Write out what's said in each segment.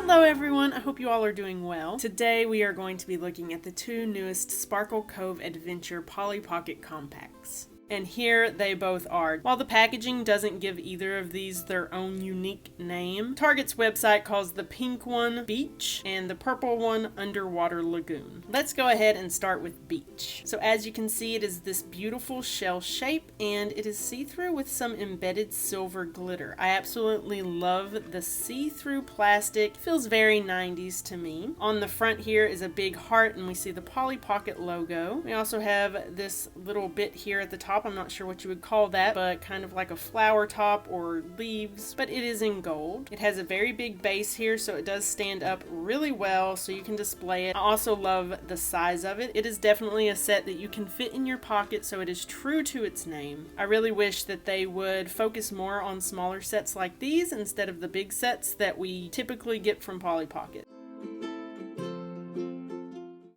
Hello everyone, I hope you all are doing well. Today we are going to be looking at the two newest Sparkle Cove Adventure Polly Pocket Compacts. And here they both are. While the packaging doesn't give either of these their own unique name, Target's website calls the pink one Beach and the purple one Underwater Lagoon. Let's go ahead and start with Beach. So as you can see, it is this beautiful shell shape and it is see-through with some embedded silver glitter. I absolutely love the see-through plastic. It feels very 90s to me. On the front here is a big heart and we see the Polly Pocket logo. We also have this little bit here at the top. I'm not sure what you would call that, but kind of like a flower top or leaves, but it is in gold. It has a very big base here, so it does stand up really well so you can display it. I also love the size of it. It is definitely a set that you can fit in your pocket, so it is true to its name. I really wish that they would focus more on smaller sets like these instead of the big sets that we typically get from Polly Pocket.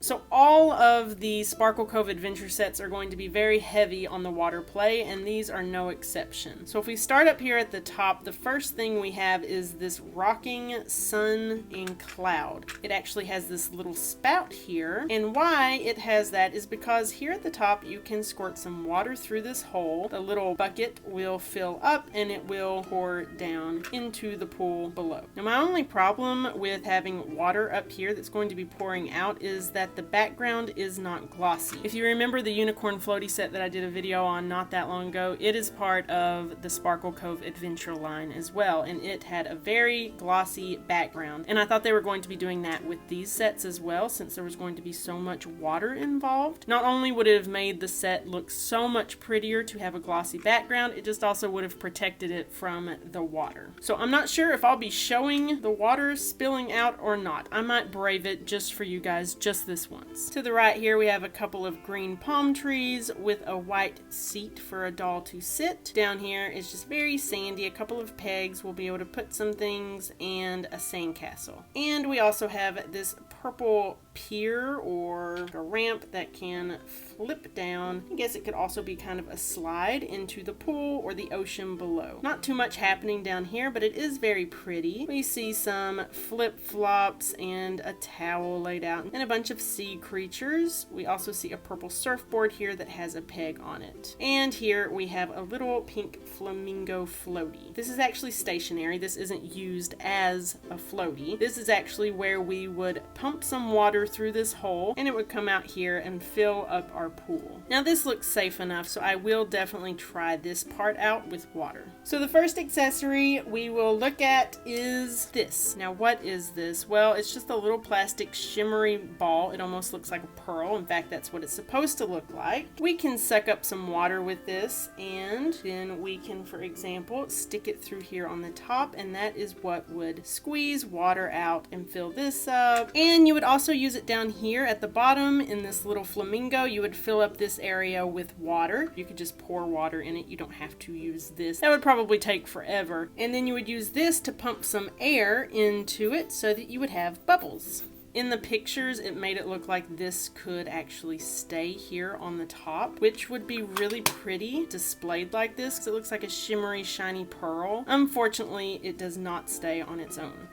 So all of the Sparkle Cove Adventure sets are going to be very heavy on the water play, and these are no exception. So if we start up here at the top, the first thing we have is this rocking sun and cloud. It actually has this little spout here, and why it has that is because here at the top you can squirt some water through this hole. The little bucket will fill up and it will pour down into the pool below. Now my only problem with having water up here that's going to be pouring out is that the background is not glossy. If you remember the unicorn floaty set that I did a video on not that long ago, it is part of the Sparkle Cove Adventure line as well, and it had a very glossy background. And I thought they were going to be doing that with these sets as well, since there was going to be so much water involved. Not only would it have made the set look so much prettier to have a glossy background, it just also would have protected it from the water. So I'm not sure if I'll be showing the water spilling out or not. I might brave it just for you guys, just this once. To the right here we have a couple of green palm trees with a white seat for a doll to sit. Down here is just very sandy, a couple of pegs, we'll be able to put some things, and a sandcastle. And we also have this purple pier or a ramp that can flip down. I guess it could also be kind of a slide into the pool or the ocean below. Not too much happening down here, but it is very pretty. We see some flip-flops and a towel laid out and a bunch of sea creatures. We also see a purple surfboard here that has a peg on it. And here we have a little pink flamingo floaty. This is actually stationary. This isn't used as a floaty. This is actually where we would pump some water through this hole and it would come out here and fill up our pool. Now this looks safe enough, so I will definitely try this part out with water. So the first accessory we will look at is this. Now what is this? Well, it's just a little plastic shimmery ball. It almost looks like a pearl. In fact, that's what it's supposed to look like. We can suck up some water with this, and then we can, for example, stick it through here on the top, and that is what would squeeze water out and fill this up. And you would also use it down here at the bottom in this little flamingo. You would fill up this area with water. You could just pour water in it. You don't have to use this. That would probably take forever. And then you would use this to pump some air into it so that you would have bubbles. In the pictures, it made it look like this could actually stay here on the top, which would be really pretty displayed like this because it looks like a shimmery, shiny pearl. Unfortunately, it does not stay on its own.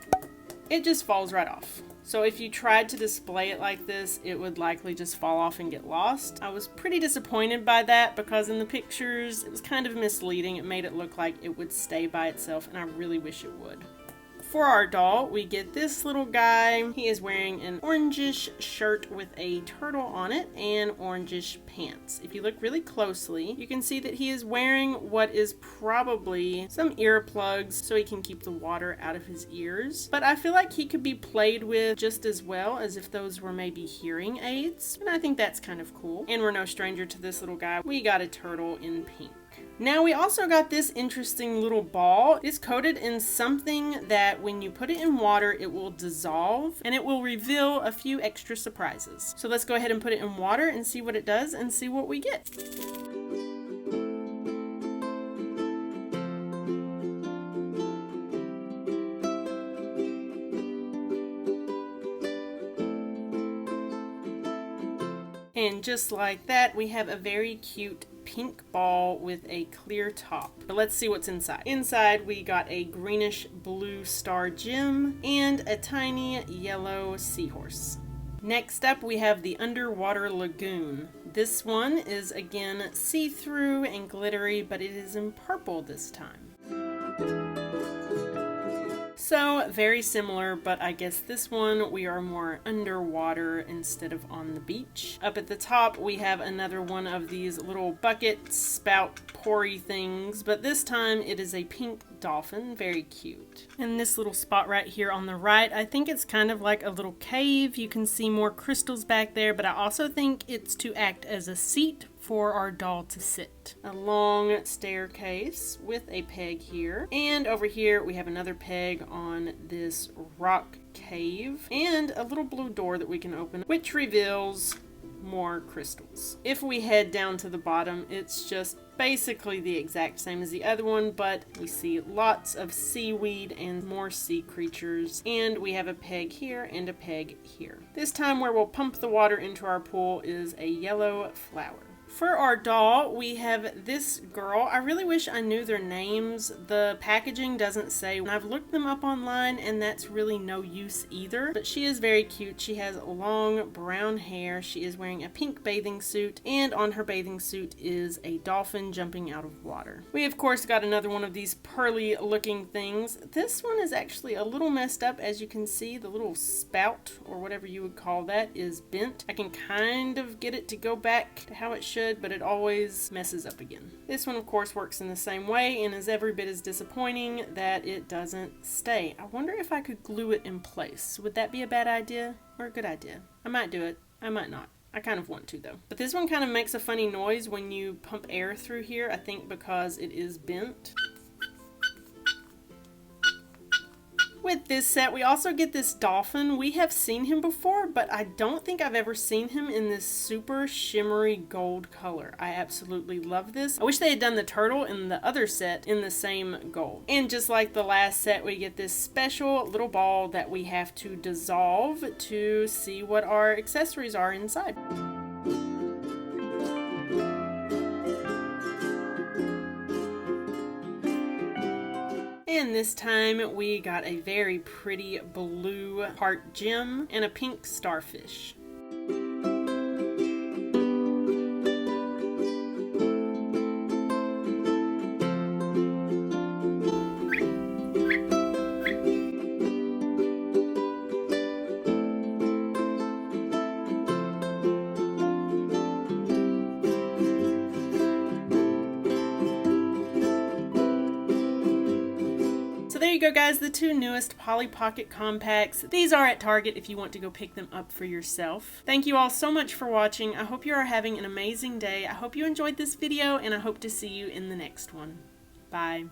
It just falls right off. So if you tried to display it like this, it would likely just fall off and get lost. I was pretty disappointed by that because in the pictures, it was kind of misleading. It made it look like it would stay by itself, and I really wish it would. For our doll, we get this little guy. He is wearing an orangish shirt with a turtle on it and orangish pants. If you look really closely, you can see that he is wearing what is probably some earplugs so he can keep the water out of his ears. But I feel like he could be played with just as well as if those were maybe hearing aids. And I think that's kind of cool. And we're no stranger to this little guy. We got a turtle in pink. Now we also got this interesting little ball. It's coated in something that when you put it in water, it will dissolve and it will reveal a few extra surprises. So let's go ahead and put it in water and see what it does and see what we get. And just like that, we have a very cute pink ball with a clear top. But let's see what's inside. Inside we got a greenish blue star gem and a tiny yellow seahorse. Next up we have the underwater lagoon. This one is again see-through and glittery, but it is in purple this time. So very similar, but I guess this one we are more underwater instead of on the beach. Up at the top we have another one of these little bucket spout pory things, but this time it is a pink dolphin. Very cute. And this little spot right here on the right, I think it's kind of like a little cave. You can see more crystals back there, but I also think it's to act as a seat for our doll to sit. A long staircase with a peg here, and over here we have another peg on this rock cave and a little blue door that we can open, which reveals more crystals. If we head down to the bottom, it's just basically the exact same as the other one, but we see lots of seaweed and more sea creatures, and we have a peg here and a peg here. This time where we'll pump the water into our pool is a yellow flower. For our doll, we have this girl. I really wish I knew their names. The packaging doesn't say. I've looked them up online and that's really no use either. But she is very cute. She has long brown hair. She is wearing a pink bathing suit, and on her bathing suit is a dolphin jumping out of water. We of course got another one of these pearly looking things. This one is actually a little messed up. As you can see, the little spout, or whatever you would call that, is bent. I can kind of get it to go back to how it should, but it always messes up again. This one of course works in the same way and is every bit as disappointing that it doesn't stay. I wonder if I could glue it in place. Would that be a bad idea or a good idea? I might do it. I might not. I kind of want to though. But this one kind of makes a funny noise when you pump air through here, I think because it is bent. With this set, we also get this dolphin. We have seen him before, but I don't think I've ever seen him in this super shimmery gold color. I absolutely love this. I wish they had done the turtle in the other set in the same gold. And just like the last set, we get this special little ball that we have to dissolve to see what our accessories are inside. And this time we got a very pretty blue heart gem and a pink starfish. So there you go guys, the two newest Polly Pocket compacts. These are at Target if you want to go pick them up for yourself. Thank you all so much for watching. I hope you are having an amazing day. I hope you enjoyed this video and I hope to see you in the next one. Bye.